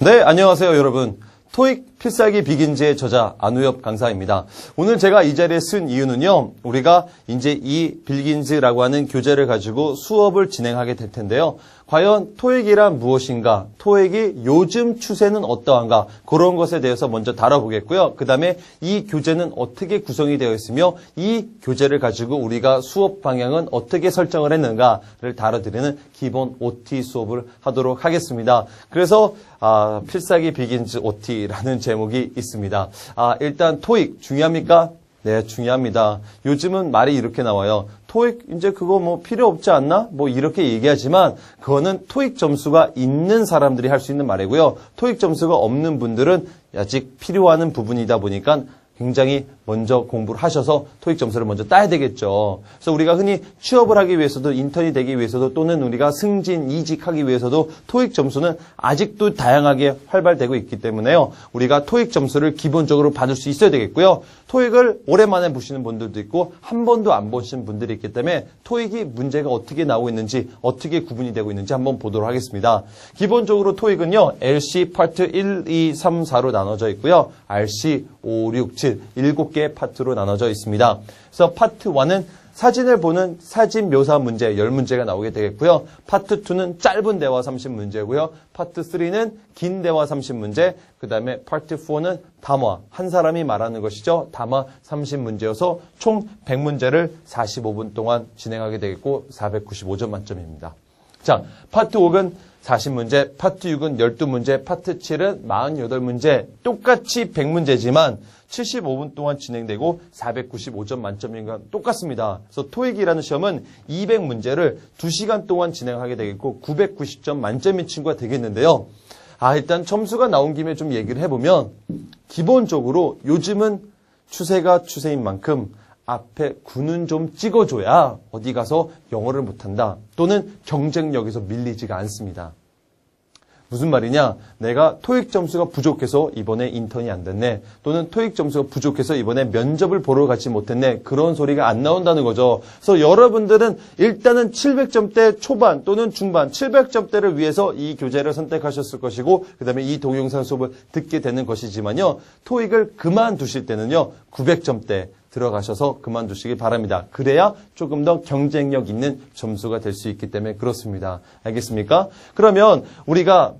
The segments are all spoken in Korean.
네, 안녕하세요, 여러분. 토익 필살기 비긴즈의 저자 안우엽 강사입니다. 오늘 제가 이 자리에 쓴 이유는요, 우리가 이제 이 비긴즈라고 하는 교재를 가지고 수업을 진행하게 될 텐데요. 과연 토익이란 무엇인가, 토익이 요즘 추세는 어떠한가, 그런 것에 대해서 먼저 다뤄보겠고요. 그 다음에 이 교재는 어떻게 구성이 되어 있으며 이 교재를 가지고 우리가 수업 방향은 어떻게 설정을 했는가를 다뤄드리는 기본 OT 수업을 하도록 하겠습니다. 그래서 필살기 비긴즈 OT라는 제목이 있습니다. 일단 토익 중요합니까? 네, 중요합니다. 요즘은 말이 이렇게 나와요. 토익 이제 그거 뭐 필요 없지 않나? 뭐 이렇게 얘기하지만 그거는 토익 점수가 있는 사람들이 할 수 있는 말이고요. 토익 점수가 없는 분들은 아직 필요한 부분이다 보니까 굉장히 먼저 공부를 하셔서 토익 점수를 먼저 따야 되겠죠. 그래서 우리가 흔히 취업을 하기 위해서도, 인턴이 되기 위해서도, 또는 우리가 승진, 이직하기 위해서도 토익 점수는 아직도 다양하게 활발되고 있기 때문에요. 우리가 토익 점수를 기본적으로 받을 수 있어야 되겠고요. 토익을 오랜만에 보시는 분들도 있고 한 번도 안 보신 분들이 있기 때문에 토익이 문제가 어떻게 나오고 있는지, 어떻게 구분이 되고 있는지 한번 보도록 하겠습니다. 기본적으로 토익은요, LC 파트 1, 2, 3, 4로 나눠져 있고요. RC 5, 6, 7, 7개의 파트로 나눠져 있습니다. 그래서 파트 1은 사진을 보는 사진 묘사 문제 10문제가 나오게 되겠고요. 파트 2는 짧은 대화 30문제고요. 파트 3는 긴 대화 30문제, 그 다음에 파트 4는 담화, 한 사람이 말하는 것이죠. 담화 30문제여서 총 100문제를 45분 동안 진행하게 되겠고 495점 만점입니다. 자, 파트 5는 40문제, 파트 6은 12문제, 파트 7은 48문제, 똑같이 100문제지만 75분 동안 진행되고 495점 만점인 건 똑같습니다. 그래서 토익이라는 시험은 200문제를 2시간 동안 진행하게 되겠고 990점 만점인 친구가 되겠는데요. 일단 점수가 나온 김에 좀 얘기를 해보면 기본적으로 요즘은 추세가 추세인 만큼 앞에 군은 좀 찍어줘야 어디 가서 영어를 못한다, 또는 경쟁력에서 밀리지가 않습니다. 무슨 말이냐? 내가 토익 점수가 부족해서 이번에 인턴이 안 됐네, 또는 토익 점수가 부족해서 이번에 면접을 보러 가지 못했네, 그런 소리가 안 나온다는 거죠. 그래서 여러분들은 일단은 700점대 초반 또는 중반 700점대를 위해서 이 교재를 선택하셨을 것이고, 그 다음에 이 동영상 수업을 듣게 되는 것이지만요, 토익을 그만두실 때는요 900점대 들어가셔서 그만두시기 바랍니다. 그래야 조금 더 경쟁력 있는 점수가 될 수 있기 때문에 그렇습니다. 알겠습니까? 그러면 우리가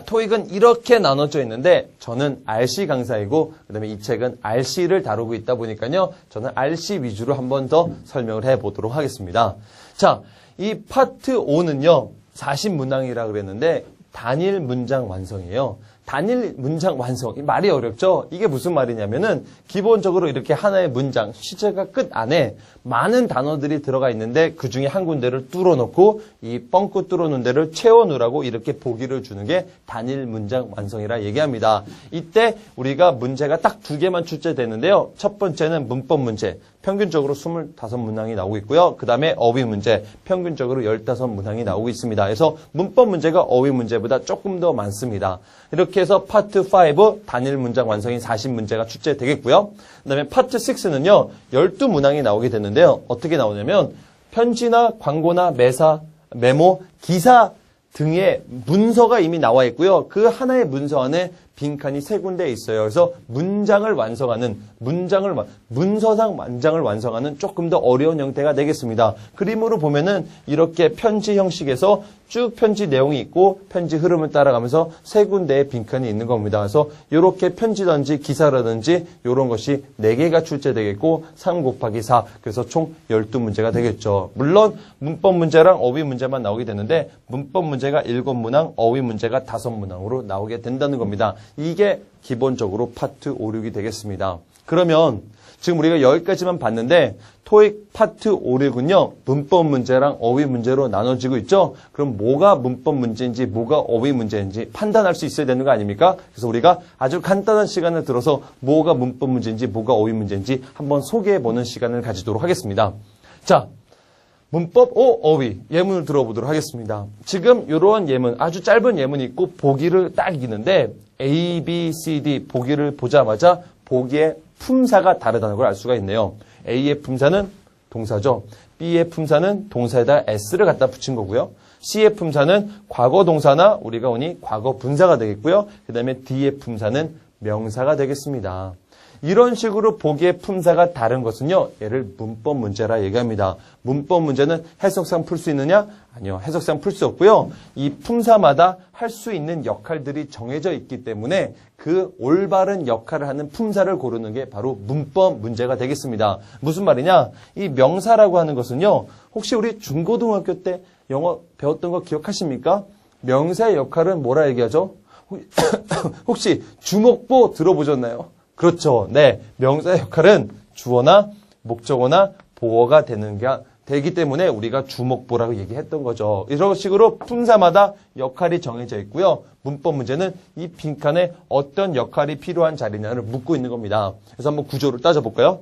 토익은 이렇게 나눠져 있는데, 저는 RC 강사이고 그 다음에 이 책은 RC를 다루고 있다 보니까요, 저는 RC 위주로 한 번 더 설명을 해보도록 하겠습니다. 자, 이 파트 5는요 40문항이라고 그랬는데 단일 문장 완성이에요. 단일 문장 완성. 말이 어렵죠? 이게 무슨 말이냐면은 기본적으로 이렇게 하나의 문장, 시제가 끝 안에 많은 단어들이 들어가 있는데 그 중에 한 군데를 뚫어놓고 이 뻥긋 뚫어놓은 데를 채워놓으라고 이렇게 보기를 주는 게 단일 문장 완성이라 얘기합니다. 이때 우리가 문제가 딱 2개만 출제되는데요. 첫 번째는 문법 문제. 평균적으로 25문항이 나오고 있고요. 그 다음에 어휘 문제, 평균적으로 15문항이 나오고 있습니다. 그래서 문법 문제가 어휘 문제보다 조금 더 많습니다. 이렇게 해서 파트 5, 단일 문장 완성인 40문제가 출제되겠고요. 그 다음에 파트 6는요, 12문항이 나오게 되는데요. 어떻게 나오냐면 편지나 광고나 매사, 메모, 기사 등의 문서가 이미 나와 있고요. 그 하나의 문서 안에 빈칸이 3군데 있어요. 그래서 문서상 문장을 완성하는 조금 더 어려운 형태가 되겠습니다. 그림으로 보면은 이렇게 편지 형식에서 쭉 편지 내용이 있고 편지 흐름을 따라가면서 3군데의 빈칸이 있는 겁니다. 그래서 이렇게 편지든지 기사라든지 이런 것이 4개가 출제되겠고 3 곱하기 4, 그래서 총 12문제가 되겠죠. 물론 문법 문제랑 어휘 문제만 나오게 되는데 문법 문제가 7문항, 어휘 문제가 5문항으로 나오게 된다는 겁니다. 이게 기본적으로 파트 5, 6이 되겠습니다. 그러면 지금 우리가 여기까지만 봤는데 토익 파트 5, 6은요 문법 문제랑 어휘 문제로 나눠지고 있죠. 그럼 뭐가 문법 문제인지 뭐가 어휘 문제인지 판단할 수 있어야 되는 거 아닙니까? 그래서 우리가 아주 간단한 시간을 들어서 뭐가 문법 문제인지 뭐가 어휘 문제인지 한번 소개해보는 시간을 가지도록 하겠습니다. 자, 문법, 어휘 예문을 들어보도록 하겠습니다. 지금 이러한 예문, 아주 짧은 예문이 있고 보기를 딱 이기는데 A, B, C, D 보기를 보자마자 보기의 품사가 다르다는 걸 알 수가 있네요. A의 품사는 동사죠. B의 품사는 동사에다 S를 갖다 붙인 거고요. C의 품사는 과거 동사나 우리가 오니 과거 분사가 되겠고요. 그 다음에 D의 품사는 명사가 되겠습니다. 이런 식으로 보기의 품사가 다른 것은요, 얘를 문법 문제라 얘기합니다. 문법 문제는 해석상 풀 수 있느냐? 아니요, 해석상 풀 수 없고요. 이 품사마다 할 수 있는 역할들이 정해져 있기 때문에 그 올바른 역할을 하는 품사를 고르는 게 바로 문법 문제가 되겠습니다. 무슨 말이냐? 이 명사라고 하는 것은요, 혹시 우리 중고등학교 때 영어 배웠던 거 기억하십니까? 명사의 역할은 뭐라 얘기하죠? 혹시 주목보 들어보셨나요? 그렇죠. 네. 명사의 역할은 주어나 목적어나 보어가 되기 때문에 우리가 주목보라고 얘기했던 거죠. 이런 식으로 품사마다 역할이 정해져 있고요. 문법 문제는 이 빈칸에 어떤 역할이 필요한 자리냐를 묻고 있는 겁니다. 그래서 한번 구조를 따져볼까요?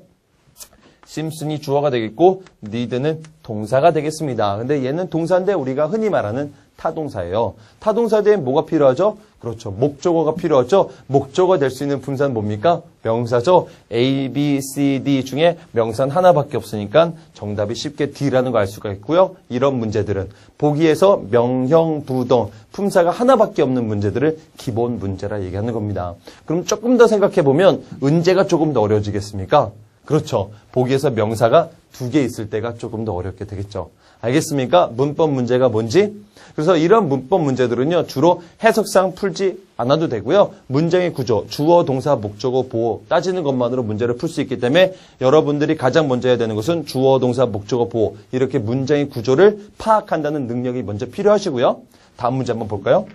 심슨이 주어가 되겠고 need는 동사가 되겠습니다. 근데 얘는 동사인데 우리가 흔히 말하는 타동사예요. 타동사 뒤에 뭐가 필요하죠? 그렇죠. 목적어가 필요하죠. 목적어 될 수 있는 품사는 뭡니까? 명사죠. A, B, C, D 중에 명사는 하나밖에 없으니까 정답이 쉽게 D라는 거 알 수가 있고요. 이런 문제들은 보기에서 명형, 부동, 품사가 하나밖에 없는 문제들을 기본 문제라 얘기하는 겁니다. 그럼 조금 더 생각해보면 은제가 조금 더 어려워지겠습니까? 그렇죠. 보기에서 명사가 2개 있을 때가 조금 더 어렵게 되겠죠. 알겠습니까? 문법 문제가 뭔지? 그래서 이런 문법 문제들은요, 주로 해석상 풀지 않아도 되고요. 문장의 구조, 주어, 동사, 목적어, 보어 따지는 것만으로 문제를 풀 수 있기 때문에 여러분들이 가장 먼저 해야 되는 것은 주어, 동사, 목적어, 보어 이렇게 문장의 구조를 파악한다는 능력이 먼저 필요하시고요. 다음 문제 한번 볼까요?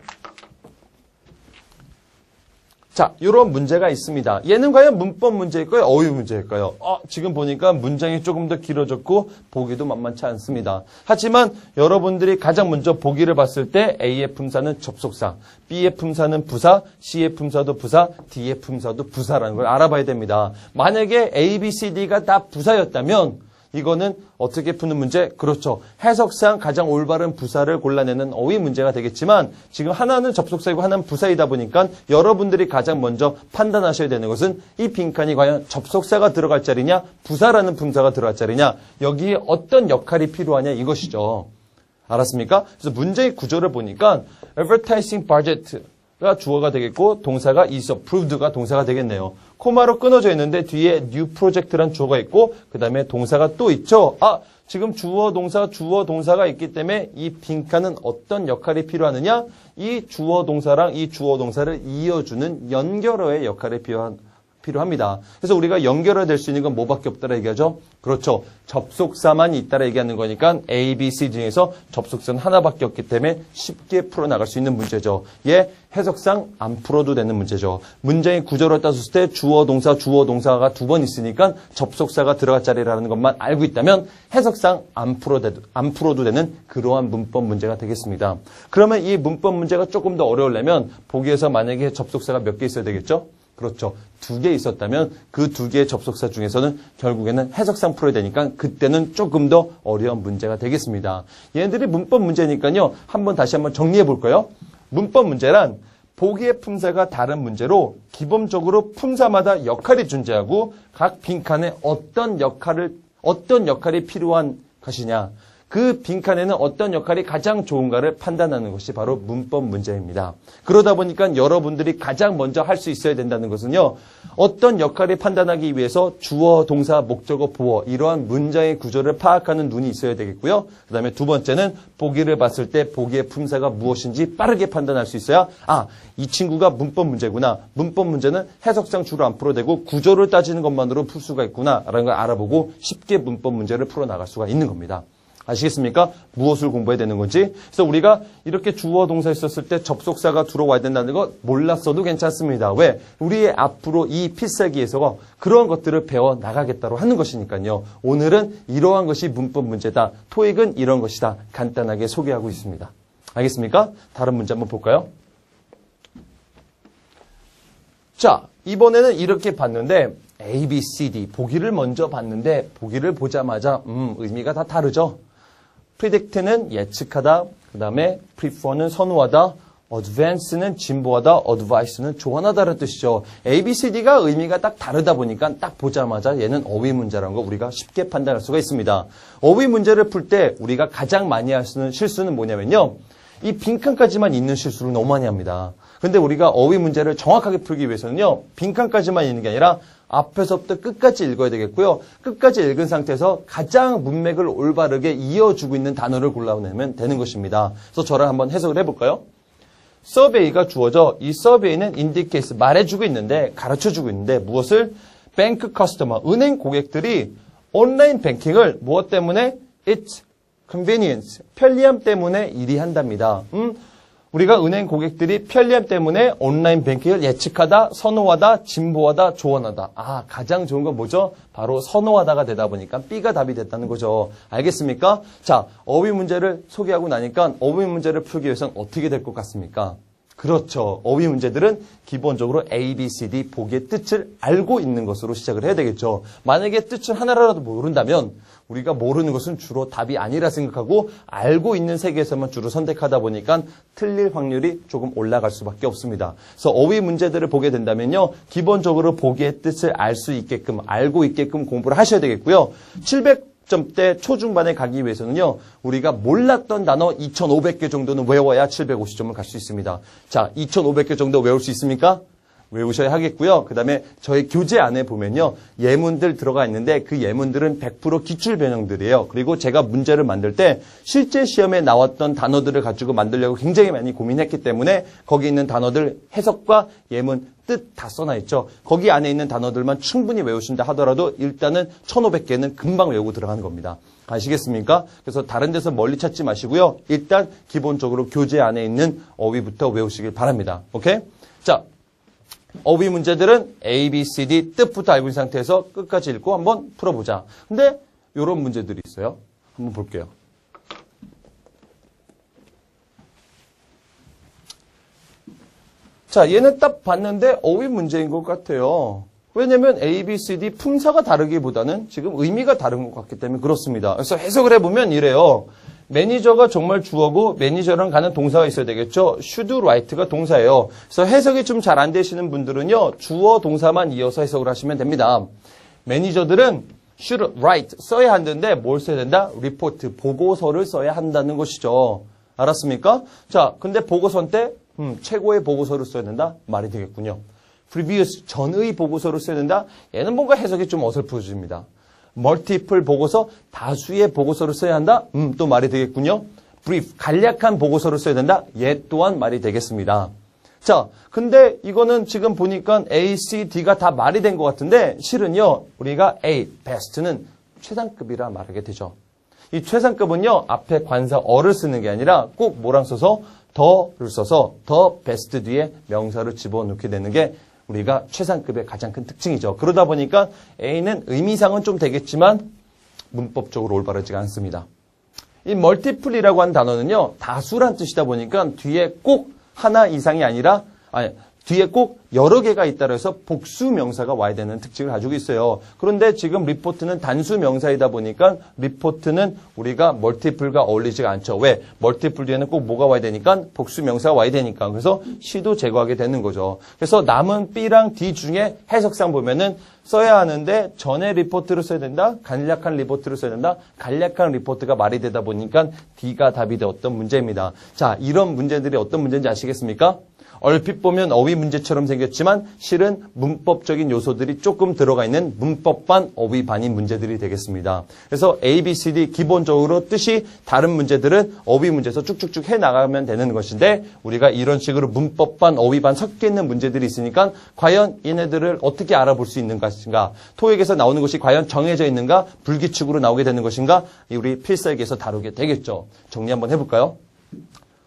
자, 이런 문제가 있습니다. 얘는 과연 문법 문제일까요? 어휘 문제일까요? 지금 보니까 문장이 조금 더 길어졌고 보기도 만만치 않습니다. 하지만 여러분들이 가장 먼저 보기를 봤을 때 A의 품사는 접속사, B의 품사는 부사, C의 품사도 부사, D의 품사도 부사라는 걸 알아봐야 됩니다. 만약에 A, B, C, D가 다 부사였다면 이거는 어떻게 푸는 문제? 그렇죠. 해석상 가장 올바른 부사를 골라내는 어휘 문제가 되겠지만 지금 하나는 접속사이고 하나는 부사이다 보니까 여러분들이 가장 먼저 판단하셔야 되는 것은 이 빈칸이 과연 접속사가 들어갈 자리냐 부사라는 품사가 들어갈 자리냐 여기에 어떤 역할이 필요하냐 이것이죠. 알았습니까? 그래서 문제의 구조를 보니까 advertising budget가 주어가 되겠고 동사가 is approved가 동사가 되겠네요. 코마로 끊어져 있는데 뒤에 new project란 주어가 있고 그 다음에 동사가 또 있죠. 지금 주어 동사가 있기 때문에 이 빈칸은 어떤 역할이 필요하느냐? 이 주어 동사랑 이 주어 동사를 이어주는 연결어의 역할이 필요합니다. 그래서 우리가 연결어야 될 수 있는 건 뭐밖에 없다라 얘기하죠? 그렇죠. 접속사만 있다라 얘기하는 거니까 A, B, C 중에서 접속사는 하나밖에 없기 때문에 쉽게 풀어나갈 수 있는 문제죠. 얘 해석상 안 풀어도 되는 문제죠. 문장의 구조를 따졌을 때 주어 동사가 2번 있으니까 접속사가 들어갈 자리라는 것만 알고 있다면 해석상 안 풀어도 되는 그러한 문법 문제가 되겠습니다. 그러면 이 문법 문제가 조금 더 어려우려면 보기에서 만약에 접속사가 몇 개 있어야 되겠죠? 그렇죠. 2개 있었다면 그 2개의 접속사 중에서는 결국에는 해석상 풀어야 되니까 그때는 조금 더 어려운 문제가 되겠습니다. 얘네들이 문법 문제니까요. 다시 한번 정리해 볼까요? 문법 문제란 보기의 품사가 다른 문제로 기본적으로 품사마다 역할이 존재하고 각 빈칸에 어떤 역할이 필요한 것이냐 그 빈칸에는 어떤 역할이 가장 좋은가를 판단하는 것이 바로 문법 문제입니다. 그러다 보니까 여러분들이 가장 먼저 할 수 있어야 된다는 것은요. 어떤 역할을 판단하기 위해서 주어, 동사, 목적어, 보어 이러한 문장의 구조를 파악하는 눈이 있어야 되겠고요. 그 다음에 두 번째는 보기를 봤을 때 보기의 품사가 무엇인지 빠르게 판단할 수 있어야 이 친구가 문법 문제구나. 문법 문제는 해석상 주로 안 풀어대고 구조를 따지는 것만으로 풀 수가 있구나 라는 걸 알아보고 쉽게 문법 문제를 풀어나갈 수가 있는 겁니다. 아시겠습니까? 무엇을 공부해야 되는 건지. 그래서 우리가 이렇게 주어 동사 있었을 때 접속사가 들어와야 된다는 거 몰랐어도 괜찮습니다. 왜? 우리의 앞으로 이 필살기에서 그런 것들을 배워 나가겠다고 하는 것이니까요. 오늘은 이러한 것이 문법 문제다. 토익은 이런 것이다. 간단하게 소개하고 있습니다. 알겠습니까? 다른 문제 한번 볼까요? 자, 이번에는 이렇게 봤는데 A, B, C, D 보기를 먼저 봤는데 보기를 보자마자 의미가 다 다르죠. predict는 예측하다, 그 다음에 prefer는 선호하다, advance는 진보하다, advice는 조언하다라는 뜻이죠. A, B, C, D가 의미가 딱 다르다 보니까 딱 보자마자 얘는 어휘 문제라는 거 우리가 쉽게 판단할 수가 있습니다. 어휘 문제를 풀 때 우리가 가장 많이 할 수 있는 실수는 뭐냐면요. 이 빈칸까지만 있는 실수를 너무 많이 합니다. 근데 우리가 어휘 문제를 정확하게 풀기 위해서는요. 빈칸까지만 있는 게 아니라 앞에서부터 끝까지 읽어야 되겠고요. 끝까지 읽은 상태에서 가장 문맥을 올바르게 이어주고 있는 단어를 골라내면 되는 것입니다. 그래서 저랑 한번 해석을 해볼까요? 서베이가 주어져 이 서베이는 인디케이스 말해주고 있는데 가르쳐주고 있는데 무엇을? 뱅크 커스터머 은행 고객들이 온라인 뱅킹을 무엇 때문에? It's convenience 편리함 때문에 일이 한답니다. 우리가 은행 고객들이 편리함 때문에 온라인 뱅킹을 예측하다, 선호하다, 진보하다, 조언하다. 가장 좋은 건 뭐죠? 바로 선호하다가 되다 보니까 B가 답이 됐다는 거죠. 알겠습니까? 자, 어휘 문제를 소개하고 나니까 어휘 문제를 풀기 위해서는 어떻게 될 것 같습니까? 그렇죠. 어휘 문제들은 기본적으로 A, B, C, D 보기의 뜻을 알고 있는 것으로 시작을 해야 되겠죠. 만약에 뜻을 하나라도 모른다면 우리가 모르는 것은 주로 답이 아니라 생각하고 알고 있는 세계에서만 주로 선택하다 보니까 틀릴 확률이 조금 올라갈 수밖에 없습니다. 그래서 어휘 문제들을 보게 된다면요. 기본적으로 보기의 뜻을 알 수 있게끔 알고 있게끔 공부를 하셔야 되겠고요. 700점대 초중반에 가기 위해서는요. 우리가 몰랐던 단어 2,500개 정도는 외워야 750점을 갈 수 있습니다. 자, 2,500개 정도 외울 수 있습니까? 외우셔야 하겠고요. 그 다음에 저희 교재 안에 보면요. 예문들 들어가 있는데 그 예문들은 100% 기출 변형들이에요. 그리고 제가 문제를 만들 때 실제 시험에 나왔던 단어들을 가지고 만들려고 굉장히 많이 고민했기 때문에 거기 있는 단어들 해석과 예문 뜻 다 써놔 있죠. 거기 안에 있는 단어들만 충분히 외우신다 하더라도 일단은 1,500개는 금방 외우고 들어가는 겁니다. 아시겠습니까? 그래서 다른 데서 멀리 찾지 마시고요. 일단 기본적으로 교재 안에 있는 어휘부터 외우시길 바랍니다. 오케이? 자. 어휘 문제들은 A, B, C, D 뜻부터 알고 있는 상태에서 끝까지 읽고 한번 풀어보자. 근데 이런 문제들이 있어요. 한번 볼게요. 자, 얘는 딱 봤는데 어휘 문제인 것 같아요. 왜냐면 A, B, C, D 품사가 다르기보다는 지금 의미가 다른 것 같기 때문에 그렇습니다. 그래서 해석을 해보면 이래요. 매니저가 정말 주어고 매니저랑 가는 동사가 있어야 되겠죠. should write가 동사예요. 그래서 해석이 좀 잘 안 되시는 분들은요. 주어 동사만 이어서 해석을 하시면 됩니다. 매니저들은 should write 써야 하는데 뭘 써야 된다? report 보고서를 써야 한다는 것이죠. 알았습니까? 자, 근데 보고서 때 최고의 보고서를 써야 된다? 말이 되겠군요. previous 전의 보고서를 써야 된다? 얘는 뭔가 해석이 좀 어설퍼집니다. 멀티플 보고서, 다수의 보고서를 써야 한다? 또 말이 되겠군요. brief, 간략한 보고서를 써야 된다? 얘 또한 말이 되겠습니다. 자, 근데 이거는 지금 보니까 A, C, D가 다 말이 된 것 같은데 실은요, 우리가 A, best는 최상급이라 말하게 되죠. 이 최상급은요, 앞에 관사 어를 쓰는 게 아니라 꼭 뭐랑 써서 더를 써서 더 베스트 뒤에 명사를 집어넣게 되는 게 우리가 최상급의 가장 큰 특징이죠. 그러다 보니까 A는 의미상은 좀 되겠지만 문법적으로 올바르지가 않습니다. 이 멀티플이라고 하는 단어는요. 다수란 뜻이다 보니까 뒤에 꼭 하나 이상이 아니라 뒤에 꼭 여러 개가 있다 해서 복수 명사가 와야 되는 특징을 가지고 있어요. 그런데 지금 리포트는 단수 명사이다 보니까 리포트는 우리가 멀티플과 어울리지가 않죠. 왜? 멀티플 뒤에는 꼭 뭐가 와야 되니까 복수 명사가 와야 되니까. 그래서 C도 제거하게 되는 거죠. 그래서 남은 B랑 D 중에 해석상 보면은 써야 하는데 전에 리포트를 써야 된다. 간략한 리포트를 써야 된다. 간략한 리포트가 말이 되다 보니까 D가 답이 되었던 문제입니다. 자, 이런 문제들이 어떤 문제인지 아시겠습니까? 얼핏 보면 어휘 문제처럼 생겼지만 실은 문법적인 요소들이 조금 들어가 있는 문법반 어휘반인 문제들이 되겠습니다. 그래서 A, B, C, D 기본적으로 뜻이 다른 문제들은 어휘 문제에서 쭉쭉쭉 해나가면 되는 것인데 우리가 이런 식으로 문법반 어휘반 섞여 있는 문제들이 있으니까 과연 얘네들을 어떻게 알아볼 수 있는 것인가, 토익에서 나오는 것이 과연 정해져 있는가, 불규칙으로 나오게 되는 것인가, 우리 필살기에서 다루게 되겠죠. 정리 한번 해볼까요?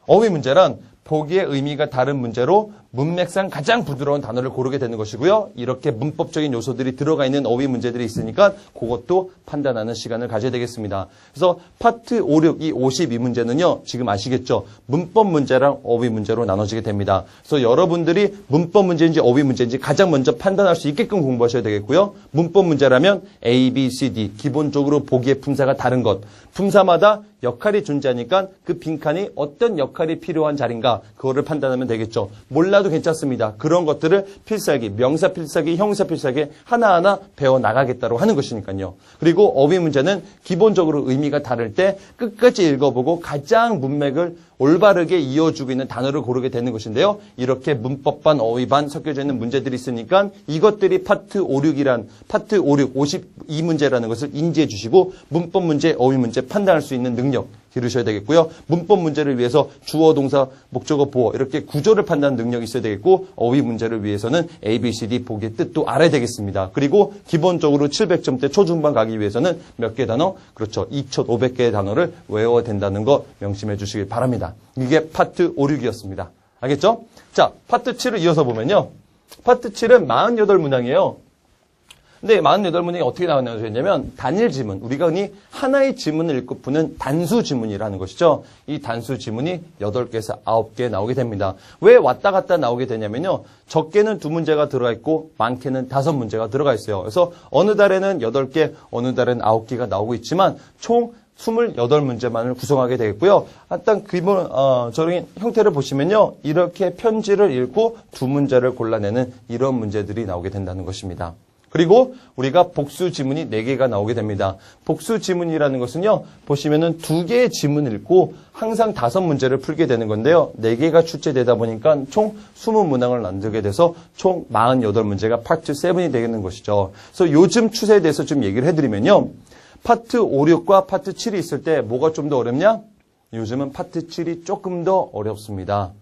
어휘 문제란 보기의 의미가 다른 문제로 문맥상 가장 부드러운 단어를 고르게 되는 것이고요. 이렇게 문법적인 요소들이 들어가 있는 어휘 문제들이 있으니까 그것도 판단하는 시간을 가져야 되겠습니다. 그래서 파트 5, 6, 이 52문제는요. 지금 아시겠죠? 문법 문제랑 어휘 문제로 나눠지게 됩니다. 그래서 여러분들이 문법 문제인지 어휘 문제인지 가장 먼저 판단할 수 있게끔 공부하셔야 되겠고요. 문법 문제라면 A, B, C, D 기본적으로 보기의 품사가 다른 것. 품사마다 역할이 존재하니까 그 빈칸이 어떤 역할이 필요한 자리인가 그거를 판단하면 되겠죠. 몰라도 괜찮습니다. 그런 것들을 필살기, 명사 필살기, 형사 필살기 하나하나 배워나가겠다고 하는 것이니까요. 그리고 어휘 문제는 기본적으로 의미가 다를 때 끝까지 읽어보고 가장 문맥을 올바르게 이어주고 있는 단어를 고르게 되는 것인데요. 이렇게 문법반, 어휘반 섞여져 있는 문제들이 있으니까 이것들이 파트 5, 6이란 파트 5, 6, 52문제라는 것을 인지해 주시고 문법 문제, 어휘 문제 판단할 수 있는 능력 기르셔야 되겠고요. 문법 문제를 위해서 주어, 동사, 목적어, 보어 이렇게 구조를 판단하는 능력이 있어야 되겠고 어휘 문제를 위해서는 A, B, C, D 보기의 뜻도 알아야 되겠습니다. 그리고 기본적으로 700점대 초중반 가기 위해서는 몇 개 단어? 그렇죠. 2,500개의 단어를 외워야 된다는 거 명심해 주시길 바랍니다. 이게 파트 5, 6이었습니다. 알겠죠? 자, 파트 7을 이어서 보면요. 파트 7은 48문항이에요. 근데 48문항이 어떻게 나왔냐면 단일 지문, 우리가 흔히 하나의 지문을 읽고 푸는 단수 지문이라는 것이죠. 이 단수 지문이 8개에서 9개 나오게 됩니다. 왜 왔다 갔다 나오게 되냐면요. 적게는 2문제가 들어가 있고 많게는 5문제가 들어가 있어요. 그래서 어느 달에는 8개, 어느 달에는 9개가 나오고 있지만 총 28문제만을 구성하게 되겠고요. 일단 기본적인 형태를 보시면요. 이렇게 편지를 읽고 2문제를 골라내는 이런 문제들이 나오게 된다는 것입니다. 그리고 우리가 복수 지문이 4개가 나오게 됩니다. 복수 지문이라는 것은요. 보시면은 2개의 지문을 읽고 항상 5문제를 풀게 되는 건데요. 4개가 출제되다 보니까 총 20문항을 만들게 돼서 총 48문제가 파트 7이 되는 것이죠. 그래서 요즘 추세에 대해서 좀 얘기를 해드리면요. 파트 5, 6과 파트 7이 있을 때 뭐가 좀 더 어렵냐? 요즘은 파트 7이 조금 더 어렵습니다.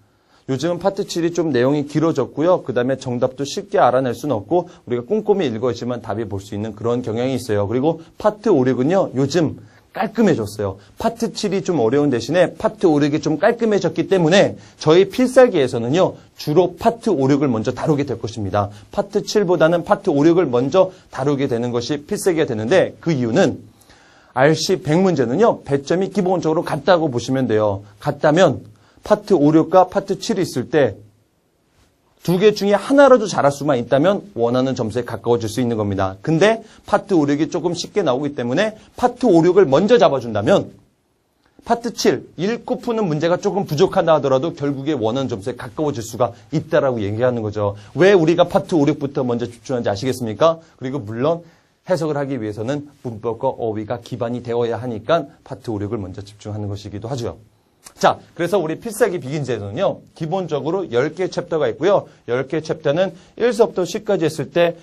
요즘은 파트 7이 좀 내용이 길어졌고요. 그 다음에 정답도 쉽게 알아낼 수는 없고 우리가 꼼꼼히 읽어야지만 답이 볼 수 있는 그런 경향이 있어요. 그리고 파트 5, 6은요. 요즘 깔끔해졌어요. 파트 7이 좀 어려운 대신에 파트 5, 6이 좀 깔끔해졌기 때문에 저희 필살기에서는요. 주로 파트 5, 6을 먼저 다루게 될 것입니다. 파트 7보다는 파트 5, 6을 먼저 다루게 되는 것이 필살기가 되는데 그 이유는 RC 100문제는요. 배점이 기본적으로 같다고 보시면 돼요. 같다면 파트 5, 6과 파트 7이 있을 때 2개 중에 하나라도 잘할 수만 있다면 원하는 점수에 가까워질 수 있는 겁니다. 근데 파트 5, 6이 조금 쉽게 나오기 때문에 파트 5, 6을 먼저 잡아준다면 파트 7, 읽고 푸는 문제가 조금 부족하다 하더라도 결국에 원하는 점수에 가까워질 수가 있다라고 얘기하는 거죠. 왜 우리가 파트 5, 6부터 먼저 집중하는지 아시겠습니까? 그리고 물론 해석을 하기 위해서는 문법과 어휘가 기반이 되어야 하니까 파트 5, 6을 먼저 집중하는 것이기도 하죠. 자, 그래서 우리 필살기 비긴즈에서는요, 기본적으로 10개의 챕터가 있고요. 10개의 챕터는 1서부터 10까지 했을 때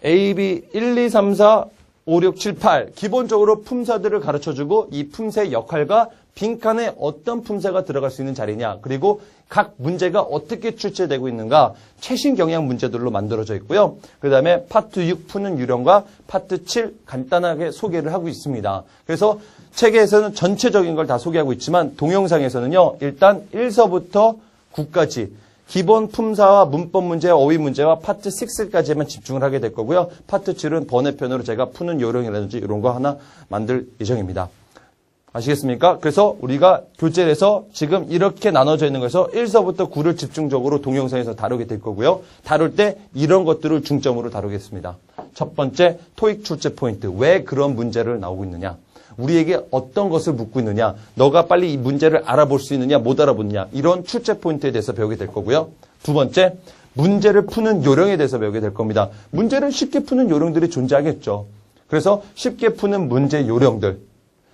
A, B, 1, 2, 3, 4, 5, 6, 7, 8 기본적으로 품사들을 가르쳐주고 이 품사의 역할과 빈칸에 어떤 품사가 들어갈 수 있는 자리냐 그리고 각 문제가 어떻게 출제되고 있는가 최신 경향 문제들로 만들어져 있고요. 그 다음에 파트 6 푸는 유형과 파트 7 간단하게 소개를 하고 있습니다. 그래서 책에서는 전체적인 걸 다 소개하고 있지만 동영상에서는요. 일단 1서부터 9까지 기본 품사와 문법 문제, 어휘 문제와 파트 6까지만 집중을 하게 될 거고요. 파트 7은 번외편으로 제가 푸는 요령이라든지 이런 거 하나 만들 예정입니다. 아시겠습니까? 그래서 우리가 교재에서 지금 이렇게 나눠져 있는 거에서 1서부터 9를 집중적으로 동영상에서 다루게 될 거고요. 다룰 때 이런 것들을 중점으로 다루겠습니다. 첫 번째, 토익 출제 포인트. 왜 그런 문제를 나오고 있느냐? 우리에게 어떤 것을 묻고 있느냐, 너가 빨리 이 문제를 알아볼 수 있느냐, 못 알아보느냐, 이런 출제 포인트에 대해서 배우게 될 거고요. 두 번째, 문제를 푸는 요령에 대해서 배우게 될 겁니다. 문제를 쉽게 푸는 요령들이 존재하겠죠. 그래서 쉽게 푸는 문제 요령들,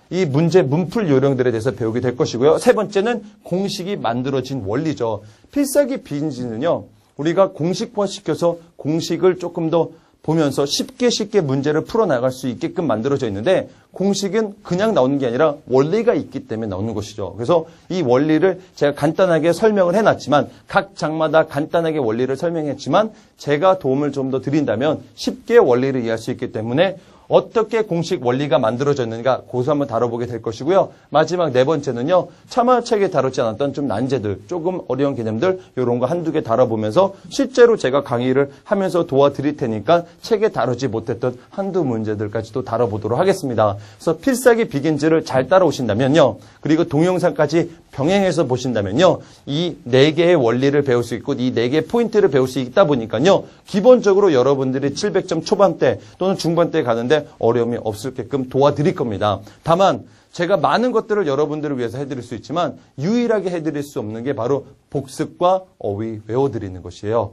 이 문제 문풀 요령들에 대해서 배우게 될 것이고요. 세 번째는 공식이 만들어진 원리죠. 필살기 비긴즈는요, 우리가 공식화시켜서 공식을 조금 더 보면서 쉽게 문제를 풀어나갈 수 있게끔 만들어져 있는데 공식은 그냥 나오는 게 아니라 원리가 있기 때문에 나오는 것이죠. 그래서 이 원리를 제가 간단하게 설명을 해놨지만 각 장마다 간단하게 원리를 설명했지만 제가 도움을 좀 더 드린다면 쉽게 원리를 이해할 수 있기 때문에 어떻게 공식 원리가 만들어졌는가 고수 한번 다뤄보게 될 것이고요. 마지막 네 번째는요. 차마 책에 다루지 않았던 좀 난제들, 조금 어려운 개념들 이런 거 한두 개 다뤄보면서 실제로 제가 강의를 하면서 도와드릴 테니까 책에 다루지 못했던 한두 문제들까지도 다뤄보도록 하겠습니다. 그래서 필살기 비긴즈를 잘 따라오신다면요. 그리고 동영상까지 병행해서 보신다면요. 이 네 개의 원리를 배울 수 있고 이 네 개의 포인트를 배울 수 있다 보니까요. 기본적으로 여러분들이 700점 초반대 또는 중반대 가는데 어려움이 없을게끔 도와드릴 겁니다. 다만 제가 많은 것들을 여러분들을 위해서 해드릴 수 있지만 유일하게 해드릴 수 없는 게 바로 복습과 어휘 외워드리는 것이에요.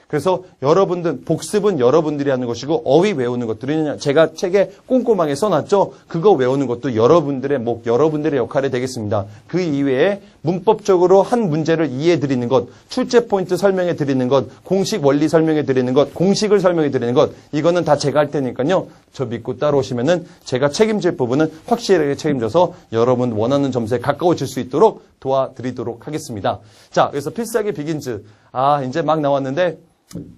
그래서 여러분들 복습은 여러분들이 하는 것이고 어휘 외우는 것들은 제가 책에 꼼꼼하게 써놨죠. 그거 외우는 것도 여러분들의 여러분들의 역할이 되겠습니다. 그 이외에 문법적으로 한 문제를 이해해드리는 것, 출제 포인트 설명해드리는 것, 공식 원리 설명해드리는 것, 공식을 설명해드리는 것 이거는 다 제가 할 테니까요. 저 믿고 따라오시면은 제가 책임질 부분은 확실하게 책임져서 여러분 원하는 점수에 가까워질 수 있도록 도와드리도록 하겠습니다. 자, 그래서 필살기 비긴즈. 이제 막 나왔는데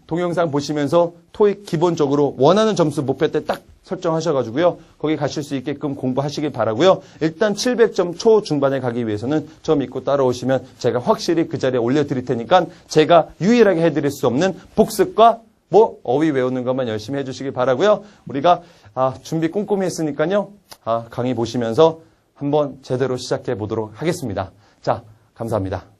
동영상 보시면서 토익 기본적으로 원하는 점수 목표대 딱 설정하셔가지고요. 거기 가실 수 있게끔 공부하시길 바라고요. 일단 700점 초중반에 가기 위해서는 저 믿고 따라오시면 제가 확실히 그 자리에 올려드릴 테니까 제가 유일하게 해드릴 수 없는 복습과 어휘 외우는 것만 열심히 해주시길 바라고요. 우리가 준비 꼼꼼히 했으니까요. 강의 보시면서 한번 제대로 시작해 보도록 하겠습니다. 자, 감사합니다.